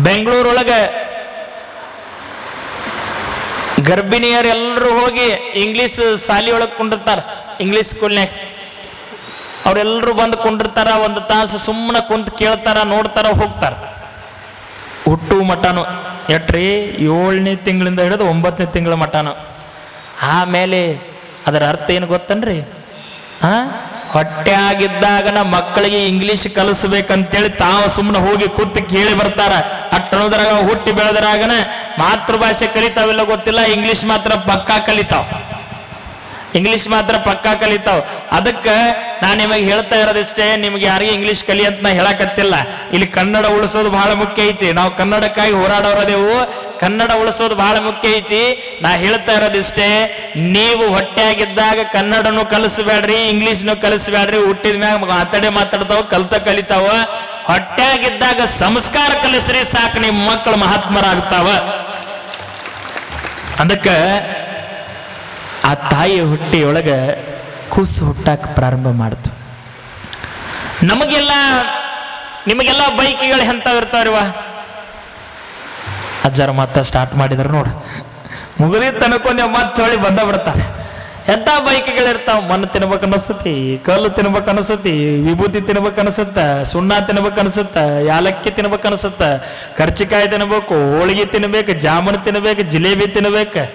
ಬೆಂಗಳೂರೊಳಗೆ ಗರ್ಭಿಣಿಯರೆಲ್ಲರೂ ಹೋಗಿ ಇಂಗ್ಲೀಷ್ ಶಾಲೆ ಒಳಗೆ ಕುಂಡಿರ್ತಾರ. ಇಂಗ್ಲೀಷ್ ಸ್ಕೂಲ್ನಾಗ ಅವರೆಲ್ಲರೂ ಬಂದು ಕುಂಡಿರ್ತಾರ. ಒಂದು ತಾಸು ಸುಮ್ಮನೆ ಕುಂತು ಕೇಳ್ತಾರ, ನೋಡ್ತಾರ, ಹೋಗ್ತಾರ. ಹುಟ್ಟು ಮಟನು ಎಟ್ರಿ 7ನೇ ತಿಂಗಳಿಂದ ಹಿಡಿದು 9ನೇ ತಿಂಗಳ ಮಟನು. ಆಮೇಲೆ ಅದರ ಅರ್ಥ ಏನು ಗೊತ್ತನ್ರಿ? ಹೊಟ್ಟೆ ಆಗಿದ್ದಾಗನ ಮಕ್ಕಳಿಗೆ ಇಂಗ್ಲೀಷ್ ಕಲಿಸ್ಬೇಕಂತೇಳಿ ತಾವು ಸುಮ್ಮನೆ ಹೋಗಿ ಕೂತು ಕೇಳಿ ಬರ್ತಾರ. ಅಟ್ಟಣದ್ರಾಗ ಹುಟ್ಟಿ ಬೆಳೆದ್ರಾಗನ ಮಾತೃಭಾಷೆ ಕಲಿತಾವಿಲ್ಲ ಗೊತ್ತಿಲ್ಲ, ಇಂಗ್ಲೀಷ್ ಮಾತ್ರ ಪಕ್ಕಾ ಕಲಿತಾವ. ಇಂಗ್ಲೀಷ್ ಮಾತ್ರ ಪಕ್ಕಾ ಕಲಿತಾವ್. ಅದಕ್ಕೆ ನಾನು ನಿಮಗೆ ಹೇಳ್ತಾ ಇರೋದಿಷ್ಟೇ, ನಿಮ್ಗೆ ಯಾರಿಗೆ ಇಂಗ್ಲೀಷ್ ಕಲಿ ಅಂತ ನಾ ಹೇಳಕತ್ತಿಲ್ಲ. ಇಲ್ಲಿ ಕನ್ನಡ ಉಳಿಸೋದು ಬಹಳ ಮುಖ್ಯ ಐತಿ. ನಾವು ಕನ್ನಡಕ್ಕಾಗಿ ಹೋರಾಡೋರದೇವು, ಕನ್ನಡ ಉಳಿಸೋದು ಬಹಳ ಮುಖ್ಯ ಐತಿ. ನಾ ಹೇಳ್ತಾ ಇರೋದಿಷ್ಟೇ, ನೀವು ಹೊಟ್ಟೆಯಾಗಿದ್ದಾಗ ಕನ್ನಡನು ಕಲಿಸ್ಬೇಡ್ರಿ, ಇಂಗ್ಲೀಷ್ನು ಕಲಿಸ್ಬೇಡ್ರಿ. ಹುಟ್ಟಿದ ಮ್ಯಾಗ ಮಾತಾಡ್ತಾವ, ಕಲಿತಾವ. ಹೊಟ್ಟೆಯಾಗಿದ್ದಾಗ ಸಂಸ್ಕಾರ ಕಲಿಸ್ರಿ, ಸಾಕು, ನಿಮ್ಮ ಮಕ್ಕಳು ಮಹಾತ್ಮರಾಗ್ತಾವ. ಅದಕ್ಕೆ ಆ ತಾಯಿ ಹೊಟ್ಟೆಯೊಳಗೆ ಕೂಸು ಹುಟ್ಟಾಕ ಪ್ರಾರಂಭ ಮಾಡ್ತು. ನಿಮಗೆಲ್ಲ ಬೈಕಿಗಳು ಎಂಥವು ಇರ್ತಾವ್ರಿವ? ಅಜ್ಜಾರ ಮತ್ತೆ ಸ್ಟಾರ್ಟ್ ಮಾಡಿದ್ರು ನೋಡು, ಮುಗಿದಿ ತನಕೊಂಡೆ ಮತ್ತೆ ಹೊಳಿ ಬಂದ ಬಿಡ್ತಾರೆ. ಎಂಥ ಬೈಕಿಗಳಿರ್ತಾವ. ಮಣ್ಣು ತಿನ್ಬೇಕು ಅನಿಸ್ತತಿ, ಕಲ್ಲು ತಿನ್ಬೇಕು ಅನಿಸ್ತತಿ, ವಿಭೂತಿ ತಿನ್ಬೇಕು ಅನಿಸುತ್ತ, ಸುಣ್ಣ ತಿನ್ಬೇಕು ಅನಿಸುತ್ತ, ಯಾಲಕ್ಕಿ ತಿನ್ಬೇಕು ಅನಿಸುತ್ತ, ಕರ್ಚಿಕಾಯಿ ತಿನ್ಬೇಕು, ಹೋಳಿಗೆ ತಿನ್ಬೇಕು, ಜಾಮೂನು ತಿನ್ಬೇಕು, ಜಿಲೇಬಿ ತಿನ್ಬೇಕು.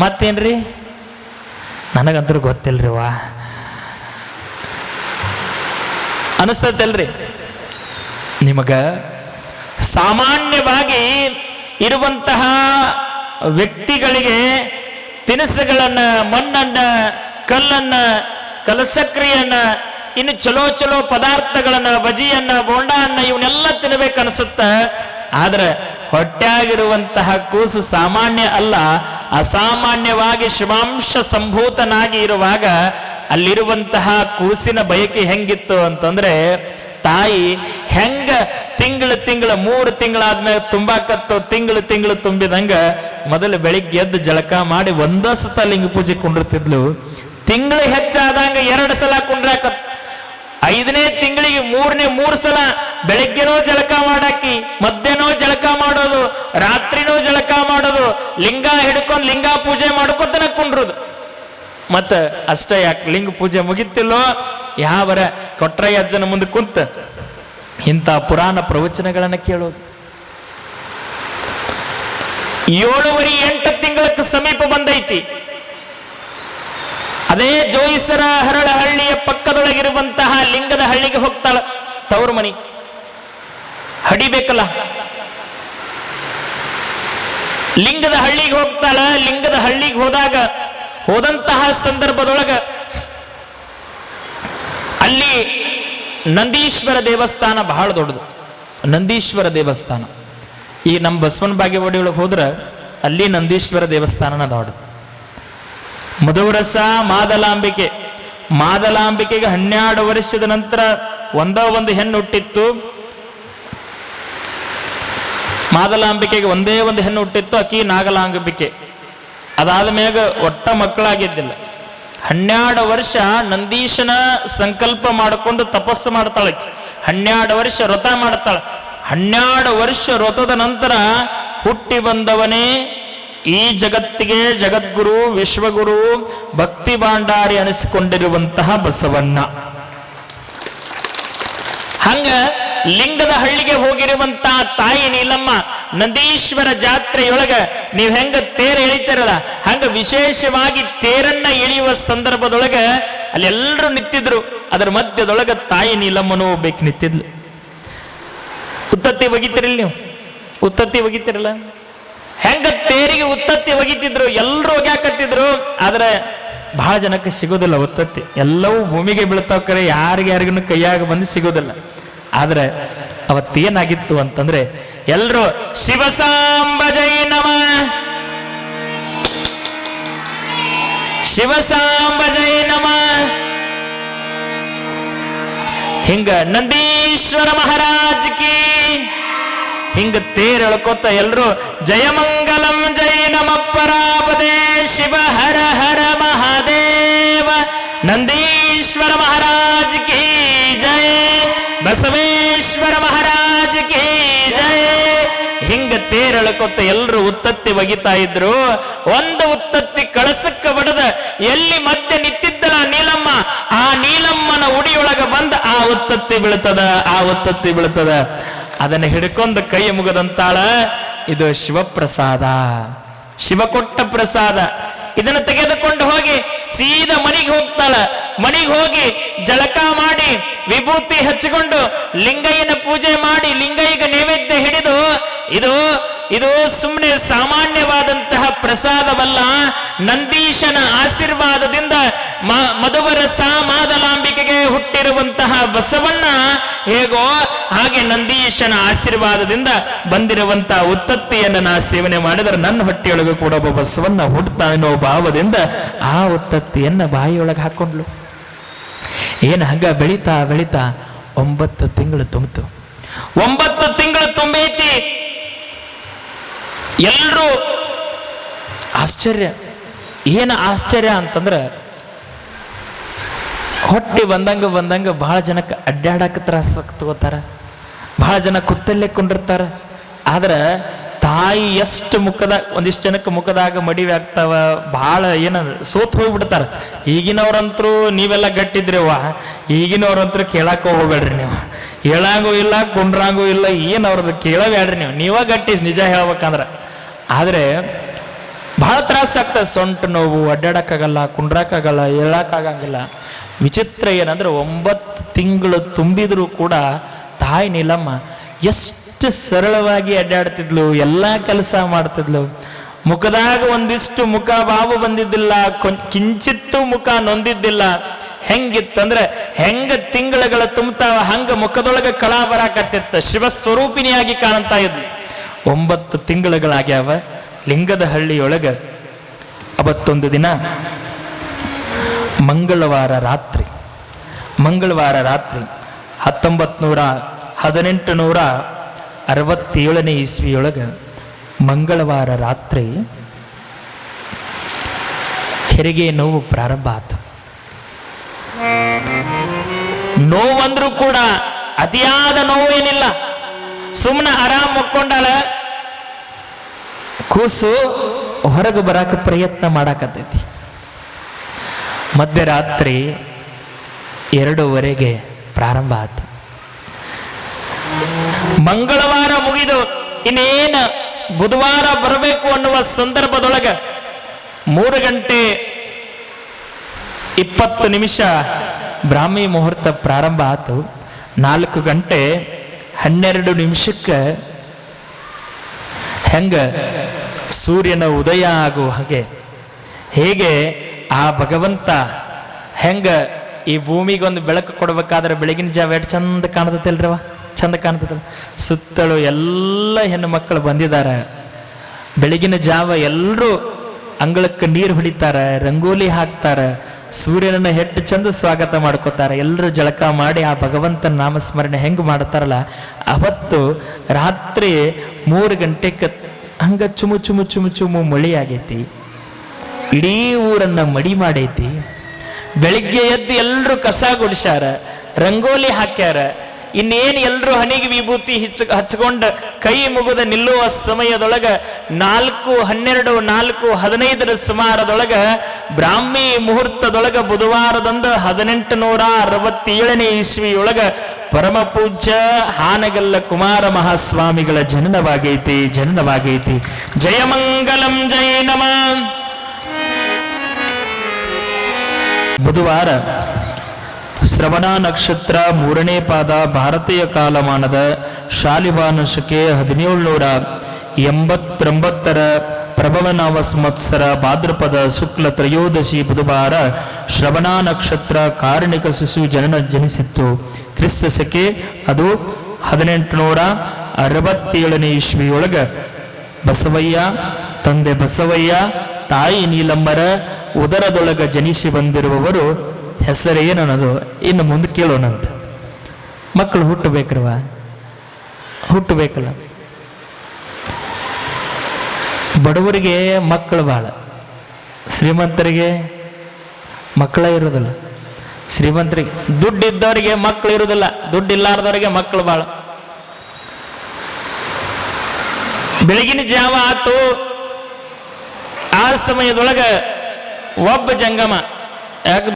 ಮತ್ತೇನ್ರಿ? ನನಗಂತೂ ಗೊತ್ತಿಲ್ರಿ ವಾ, ಅನಿಸ್ತೈತಲ್ರಿ ನಿಮಗ? ಸಾಮಾನ್ಯವಾಗಿ ಇರುವಂತಹ ವ್ಯಕ್ತಿಗಳಿಗೆ ತಿನಿಸುಗಳನ್ನ, ಮಣ್ಣನ್ನ, ಕಲ್ಲನ್ನ, ಕಲಸಕ್ರಿಯನ್ನ, ಇನ್ನು ಚಲೋ ಪದಾರ್ಥಗಳನ್ನ, ಬಜಿಯನ್ನ, ಬೋಂಡನ್ನ, ಇವನ್ನೆಲ್ಲ ತಿನ್ಬೇಕನ್ಸುತ್ತ. ಆದ್ರೆ ಹೊಟ್ಟೆಯಾಗಿರುವಂತಹ ಕೂಸು ಸಾಮಾನ್ಯ ಅಲ್ಲ, ಅಸಾಮಾನ್ಯವಾಗಿ ಶಿವಾಂಶ ಸಂಭೂತನಾಗಿ ಇರುವಾಗ ಅಲ್ಲಿರುವಂತಹ ಕೂಸಿನ ಬಯಕೆ ಹೆಂಗಿತ್ತು ಅಂತಂದ್ರೆ, ತಾಯಿ ಹೆಂಗ ತಿಂಗಳು 3 ತಿಂಗಳಾದ್ಮೇಲೆ ತುಂಬಾಕತ್ತು, ತಿಂಗಳು ತುಂಬಿದಂಗ ಮೊದಲು ಬೆಳಿಗ್ಗೆ ಎದ್ದು ಜಳಕ ಮಾಡಿ ಒಂದ ಸತ ಲಿಂಗ ಪೂಜೆ ಕುಂಡಿರ್ತಿದ್ಲು. ತಿಂಗಳು ಹೆಚ್ಚಾದಂಗ 2 ಸಲ ಕುಂಡ್ರಾಕತ್. 5ನೇ ತಿಂಗಳಿಗೆ 3 ಸಲ ಬೆಳಿಗ್ಗೆನೋ ಜಳಕ ಮಾಡಾಕಿ, ಮಧ್ಯಾಹ್ನೋ ಜಳಕ ಮಾಡೋದು, ರಾತ್ರಿನೋ ಜಳಕ ಮಾಡೋದು, ಲಿಂಗ ಹಿಡ್ಕೊಂಡು ಲಿಂಗ ಪೂಜೆ ಮಾಡ್ಕೊತನ ಕುಂಡ್ರುದು. ಮತ್ತ ಅಷ್ಟೇ ಯಾಕೆ, ಲಿಂಗ ಪೂಜೆ ಮುಗಿತಿಲ್ಲೋ ಯಾವರ ಕೊಟ್ರಯ್ಯ ಅಜ್ಜನ ಮುಂದೆ ಕುಂತ ಇಂಥ ಪುರಾಣ ಪ್ರವಚನಗಳನ್ನ ಕೇಳೋದು. 7.5-8 ತಿಂಗಳಕ್ಕೆ ಸಮೀಪ ಬಂದೈತಿ. ಅದೇ ಜೋಯಿಸರ ಹರಳಹಳ್ಳಿಯ ಪಕ್ಕದೊಳಗಿರುವಂತಹ ಲಿಂಗದ ಹಳ್ಳಿಗೆ ಹೋಗ್ತಾಳ. ತವರು ಮನಿ ಹಡಿಬೇಕಲ್ಲ, ಲಿಂಗದ ಹಳ್ಳಿಗೆ ಹೋಗ್ತಾಳ. ಲಿಂಗದ ಹಳ್ಳಿಗೆ ಹೋದಂತಹ ಸಂದರ್ಭದೊಳಗ ಅಲ್ಲಿ ನಂದೀಶ್ವರ ದೇವಸ್ಥಾನ ಬಹಳ ದೊಡ್ಡದು. ನಂದೀಶ್ವರ ದೇವಸ್ಥಾನ ಈ ನಮ್ಮ ಬಸವನ ಬಾಗೇವಾಡಿ ಒಳಗೆ ಹೋದ್ರೆ ಅಲ್ಲಿ ನಂದೀಶ್ವರ ದೇವಸ್ಥಾನನ ದೊಡ್ಡದು. ಮಧುರಸ ಮಾದಲಾಂಬಿಕೆಗೆ 12 ವರ್ಷದ ನಂತರ ಒಂದು ಹೆಣ್ಣು ಹುಟ್ಟಿತ್ತು. ಮಾದಲಾಂಬಿಕೆಗೆ ಒಂದೇ ಒಂದು ಹೆಣ್ಣು ಹುಟ್ಟಿತ್ತು, ಆಕಿ ನಾಗಲಾಂಬಿಕೆ. ಅದಾದ ಮ್ಯಾಗ ಒಟ್ಟ ಮಕ್ಕಳಾಗಿದ್ದಿಲ್ಲ. 12 ವರ್ಷ ನಂದೀಶನ ಸಂಕಲ್ಪ ಮಾಡಿಕೊಂಡು ತಪಸ್ಸು ಮಾಡ್ತಾಳೆ. 12 ವರ್ಷ ವ್ರತ ಮಾಡ್ತಾಳೆ. 12 ವರ್ಷ ವ್ರತದ ನಂತರ ಹುಟ್ಟಿ ಬಂದವನೇ ಈ ಜಗತ್ತಿಗೆ ಜಗದ್ಗುರು, ವಿಶ್ವಗುರು, ಭಕ್ತಿ ಭಾಂಡಾರಿ ಅನಿಸಿಕೊಂಡಿರುವಂತಹ ಬಸವಣ್ಣ. ಹಂಗ ಲಿಂಗದ ಹಳ್ಳಿಗೆ ಹೋಗಿರುವಂತಹ ತಾಯಿ ನೀಲಮ್ಮ ನಂದೀಶ್ವರ ಜಾತ್ರೆಯೊಳಗ ನೀವು ಹೆಂಗ ತೇರ ಎಳಿತಾರಲ್ಲ, ಹಂಗ ವಿಶೇಷವಾಗಿ ತೇರನ್ನ ಎಳೆಯುವ ಸಂದರ್ಭದೊಳಗ ಅಲ್ಲೆಲ್ಲರೂ ನಿಂತಿದ್ರು. ಅದರ ಮಧ್ಯದೊಳಗ ತಾಯಿ ನೀಲಮ್ಮನೂ ಒಬ್ಬಕ್ಕೆ ನಿಂತಿದ್ಲು. ಉತ್ತತ್ತಿ ಒಗಿತಿರಲ್ಲ ನೀವು? ಉತ್ತತ್ತಿ ಒಗಿತಿರಲ್ಲ? ಹೆಂಗ ತೇರಿಗೆ ಉತ್ತತ್ತಿ ಒಗಿತಿದ್ರು, ಎಲ್ಲರೂ ಒಗ್ಯಾಕತ್ತಿದ್ರು. ಆದ್ರೆ ಬಹಳ ಜನಕ್ಕೆ ಸಿಗೋದಿಲ್ಲ ಉತ್ತತ್ತಿ. ಎಲ್ಲವೂ ಭೂಮಿಗೆ ಬೀಳ್ತಾವ, ಕರೆ ಯಾರಿಗೂ ಕೈಯಾಗ ಬಂದು ಸಿಗೋದಿಲ್ಲ. ಆದ್ರೆ ಅವತ್ತೇನಾಗಿತ್ತು ಅಂತಂದ್ರೆ, ಎಲ್ರು ಶಿವಸಾಂಬ ಜೈ ನಮ, ಶಿವಸಾಂಬ ಜೈ ನಮ, ಹಿಂಗ ನಂದೀಶ್ವರ ಮಹಾರಾಜ್ ಕಿ ಹಿಂಗ ತೇರೆಳ್ಕೋತ ಎಲ್ರು ಜಯಮಂಗಲಂ ಜೈ ನಮ ಪರಾಪದೇ ಶಿವ ಹರ ಹರ ಮಹಾದೇವ ನಂದೀಶ್ವರ ಮಹಾರಾಜ್ ಕಿ ಜಯ, ಬಸವೇಶ್ವರ ಮಹಾರಾಜ್ ಕಿ ಜಯ, ಹಿಂಗ ತೇರಳಕೊತ್ತ ಎಲ್ರು ಉತ್ತತ್ತಿ ಒಗಿತಾ ಇದ್ರು. ಒಂದು ಉತ್ತತ್ತಿ ಕಳಸಕ್ಕ ಬಡದ ಎಲ್ಲಿ ಮಧ್ಯೆ ನಿಂತಿದ್ದಲ್ಲ ನೀಲಮ್ಮ, ಆ ನೀಲಮ್ಮನ ಉಡಿಯೊಳಗ ಬಂದ ಆ ಉತ್ತತ್ತಿ ಬೀಳ್ತದ. ಅದನ್ನ ಹಿಡ್ಕೊಂಡು ಕೈ ಮುಗದಂತಾಳ, ಇದು ಶಿವಪ್ರಸಾದ, ಶಿವ ಕೊಟ್ಟ ಪ್ರಸಾದ. ಇದನ್ನು ತೆಗೆದುಕೊಂಡು ಹೋಗಿ ಸೀದಾ ಮನೆಗೆ ಹೋಗ್ತಾಳ. ಮನೆಗೆ ಹೋಗಿ ಜಳಕ ಮಾಡಿ ವಿಭೂತಿ ಹಚ್ಚಿಕೊಂಡು ಲಿಂಗಯ್ಯನ ಪೂಜೆ ಮಾಡಿ ಲಿಂಗಯ್ಯಗೆ ನೈವೇದ್ಯ ಹಿಡಿದು, ಇದು ಸುಮ್ಮನೆ ಸಾಮಾನ್ಯವಾದಂತಹ ಪ್ರಸಾದವಲ್ಲ, ನಂದೀಶನ ಆಶೀರ್ವಾದದಿಂದ ಮಧುವರಸ ಮಾದಲಾಂಬಿಕೆಗೆ ಹುಟ್ಟಿರುವಂತಹ ಬಸವಣ್ಣ ಹೇಗೋ ಹಾಗೆ ನಂದೀಶನ ಆಶೀರ್ವಾದದಿಂದ ಬಂದಿರುವಂತಹ ಉತ್ತತ್ತಿಯನ್ನು ನಾ ಸೇವನೆ ಮಾಡಿದರೆ ನನ್ನ ಹೊಟ್ಟೆಯೊಳಗೆ ಕೂಡ ಒಬ್ಬ ಬಸವಣ್ಣ ಹುಟ್ಟುತ್ತಾನೋ ಭಾವದಿಂದ ಆ ಉತ್ತತ್ತಿಯನ್ನು ಬಾಯಿಯೊಳಗೆ ಹಾಕೊಂಡ್ಲು. ಏನು ಹಂಗ ಬೆಳೀತಾ 9 ತಿಂಗಳು ತುಂಬಿತು. 9 ತಿಂಗಳು ತುಂಬೈತಿ. ಎಲ್ರೂ ಆಶ್ಚರ್ಯ. ಏನು ಆಶ್ಚರ್ಯ ಅಂತಂದ್ರೆ, ಹೊಟ್ಟೆ ಬಂದಂಗ ಬಹಳ ಜನಕ್ಕೆ ಅಡ್ಡಾಡಕ್ಕೆ ತ್ರಾಸ ತಗೋತಾರ, ಬಹಳ ಜನ ಕುತ್ತಲ್ಲೇ ಕೊಂಡಿರ್ತಾರ. ಆದ್ರೆ ತಾಯಿ ಎಷ್ಟು ಒಂದಿಷ್ಟು ಜನಕ್ಕೆ ಮುಖದಾಗ ಮಡಿವೆ ಆಗ್ತಾವ, ಭಾಳ ಸೋತ್ ಹೋಗ್ಬಿಡ್ತಾರ. ಈಗಿನವ್ರಂತರೂ ನೀವೆಲ್ಲ ಗಟ್ಟಿದ್ರಿವ, ಈಗಿನವ್ರಂತರೂ ಕೇಳಾಕ ಹೋಗ್ಬೇಡ್ರಿ. ನೀವು ಹೇಳಾಗೂ ಇಲ್ಲ, ಕುಂಡ್ರಾಗೂ ಇಲ್ಲ, ಏನು ಅವ್ರದ್ದು ಕೇಳಬೇಡ್ರಿ. ನೀವ ಗಟ್ಟಿ ನಿಜ ಹೇಳ್ಬೇಕಂದ್ರೆ. ಆದರೆ ಬಹಳ ತ್ರಾಸ ಆಗ್ತದೆ. ಸೊಂಟ ನೋವು, ಅಡ್ಡಾಡಕ್ಕಾಗಲ್ಲ, ಕುಂಡ್ರಾಕಾಗಲ್ಲ, ಹೇಳಕ್ಕಾಗಂಗಿಲ್ಲ. ವಿಚಿತ್ರ ಏನಂದ್ರೆ 9 ತಿಂಗಳು ತುಂಬಿದ್ರು ಕೂಡ ತಾಯಿ ನೀಲಮ್ಮ ಎಷ್ಟು ಸರಳವಾಗಿ ಅಡ್ಡಾಡ್ತಿದ್ಲು, ಎಲ್ಲ ಕೆಲಸ ಮಾಡ್ತಿದ್ಲು. ಮುಖದಾಗ ಒಂದಿಷ್ಟು ಮುಖ ಬಾವು ಬಂದಿದ್ದಿಲ್ಲ, ಕಿಂಚಿತ್ತು ಮುಖ ನೊಂದಿದ್ದಿಲ್ಲ. ಹೆಂಗಿತ್ತಂದ್ರೆ ಹೆಂಗ ತಿಂಗಳುಗಳ ತುಂಬತಾವ ಹಂಗ ಮುಖದೊಳಗೆ ಕಳಾ ಬರಾಕತ್ತಿತ್ತ. ಶಿವಸ್ವರೂಪಿಣಿಯಾಗಿ ಕಾಣ್ತಾ ಇದ್ಲು. 9 ತಿಂಗಳುಗಳಾಗ್ಯಾವ. ಲಿಂಗದ ಹಳ್ಳಿಯೊಳಗ ಅವತ್ತೊಂದು ದಿನ ಮಂಗಳವಾರ ರಾತ್ರಿ 1867 ಇಸ್ವಿಯೊಳಗ ಮಂಗಳವಾರ ರಾತ್ರಿ ಹೆರಿಗೆ ನೋವು ಪ್ರಾರಂಭ ಆತು. ನೋವಂದ್ರೂ ಕೂಡ ಅತಿಯಾದ ನೋವು ಏನಿಲ್ಲ, ಸುಮ್ಮನೆ ಆರಾಮ್ ಮಕ್ಕೊಂಡಾಳ. ಕೂಸು ಹೊರಗೆ ಬರಾಕ ಪ್ರಯತ್ನ ಮಾಡಾಕತ್ತೈತಿ. ಮಧ್ಯರಾತ್ರಿ 2:15 ಪ್ರಾರಂಭ ಆಯ್ತು. ಮಂಗಳವಾರ ಮುಗಿದು ಇನ್ನೇನು ಬುಧವಾರ ಬರಬೇಕು ಅನ್ನುವ ಸಂದರ್ಭದೊಳಗ 3:20 ಬ್ರಾಹ್ಮಿ ಮುಹೂರ್ತ ಪ್ರಾರಂಭ ಆಯ್ತು. 4:12 ಹೆಂಗ ಸೂರ್ಯನ ಉದಯ ಆಗೋ ಹೇಗೆ ಆ ಭಗವಂತ ಹೆಂಗ ಈ ಭೂಮಿಗೊಂದು ಬೆಳಕು ಕೊಡ್ಬೇಕಾದ್ರೆ ಬೆಳಗಿನ ಜಾವ ಎಷ್ಟು ಚಂದ ಕಾಣ್ತತಿಲ್ರವ, ಚಂದ ಕಾಣ್ತದ. ಸುತ್ತಲೂ ಎಲ್ಲ ಹೆಣ್ಣು ಮಕ್ಕಳು ಬಂದಿದ್ದಾರೆ. ಬೆಳಗಿನ ಜಾವ ಎಲ್ಲರೂ ಅಂಗಳಕ್ಕೆ ನೀರು ಹೊಡಿತಾರ, ರಂಗೋಲಿ ಹಾಕ್ತಾರ, ಸೂರ್ಯನನ್ನ ಹೆಚ್ಚು ಚಂದ ಸ್ವಾಗತ ಮಾಡ್ಕೋತಾರೆ. ಎಲ್ಲರೂ ಜಳಕ ಮಾಡಿ ಆ ಭಗವಂತನ ನಾಮಸ್ಮರಣೆ ಹೆಂಗೆ ಮಾಡ್ತಾರಲ್ಲ, ಅವತ್ತು ರಾತ್ರಿ 3 ಗಂಟೆಗೆ ಹಂಗ ಚುಮು ಮಳಿ ಆಗೈತಿ. ಇಡೀ ಊರನ್ನ ಮಡಿ ಮಾಡೈತಿ. ಬೆಳಿಗ್ಗೆ ಎದ್ದು ಎಲ್ಲರೂ ಕಸ ಗುಡಿಸ್ಯಾರ, ರಂಗೋಲಿ ಹಾಕ್ಯಾರ. ಇನ್ನೇನು ಎಲ್ಲರೂ ಹಣಿಗೆ ವಿಭೂತಿ ಹಚ್ಕೊಂಡು ಕೈ ಮುಗಿದ ನಿಲ್ಲುವ ಸಮಯದೊಳಗ 4:12 4:15 ಸುಮಾರದೊಳಗ ಬ್ರಾಹ್ಮಿ ಮುಹೂರ್ತದೊಳಗ ಬುಧವಾರದಂದು 1867 ಇಸ್ವಿಯೊಳಗ ಪರಮ ಪೂಜ್ಯ ಹಾನಗಲ್ಲ ಕುಮಾರ ಮಹಾಸ್ವಾಮಿಗಳ ಜನನವಾಗೈತಿ. ಜಯಮಂಗಲಂ ಜಯ ನಮ. ಬುಧವಾರ ಶ್ರವಣ ನಕ್ಷತ್ರ 3ನೇ ಪಾದ, ಭಾರತೀಯ ಕಾಲಮಾನದ ಶಾಲಿವಾನ ಶಕೆ 1789 ಪ್ರಭವನಾಮ ಸಂವತ್ಸರ ಭಾದ್ರಪದ ಶುಕ್ಲ ತ್ರಯೋದಶಿ ಬುಧವಾರ ಶ್ರವಣ ನಕ್ಷತ್ರ ಕಾರಣಿಕ ಶಿಶು ಜನಿಸಿತ್ತು. ಕ್ರಿಸ್ತ ಶಕೆ ಅದು 1867 ಇಸ್ವಿಯೊಳಗ ಬಸವಯ್ಯ, ತಂದೆ ಬಸವಯ್ಯ, ತಾಯಿ ನೀಲಮ್ಮರ ಉದರದೊಳಗ ಜನಿಸಿ ಬಂದಿರುವವರು ಹೆಸರೇನನ್ನೋದು ಇನ್ನು ಮುಂದೆ ಕೇಳೋಣಂತ. ಮಕ್ಕಳು ಹುಟ್ಟಬೇಕಲ್ಲ. ಬಡವರಿಗೆ ಮಕ್ಕಳು ಭಾಳ, ಶ್ರೀಮಂತರಿಗೆ ಮಕ್ಕಳೇ ಇರೋದಿಲ್ಲ. ಶ್ರೀಮಂತರಿಗೆ ದುಡ್ಡಿದ್ದವರಿಗೆ ಮಕ್ಕಳು ಇರೋದಿಲ್ಲ, ದುಡ್ಡಿಲ್ಲಾರ್ದವರಿಗೆ ಮಕ್ಕಳು ಭಾಳ. ಬೆಳಗಿನ ಜಾವ ಆತು. ಆ ಸಮಯದೊಳಗ ಒಬ್ಬ ಜಂಗಮ ಯಾಕೆ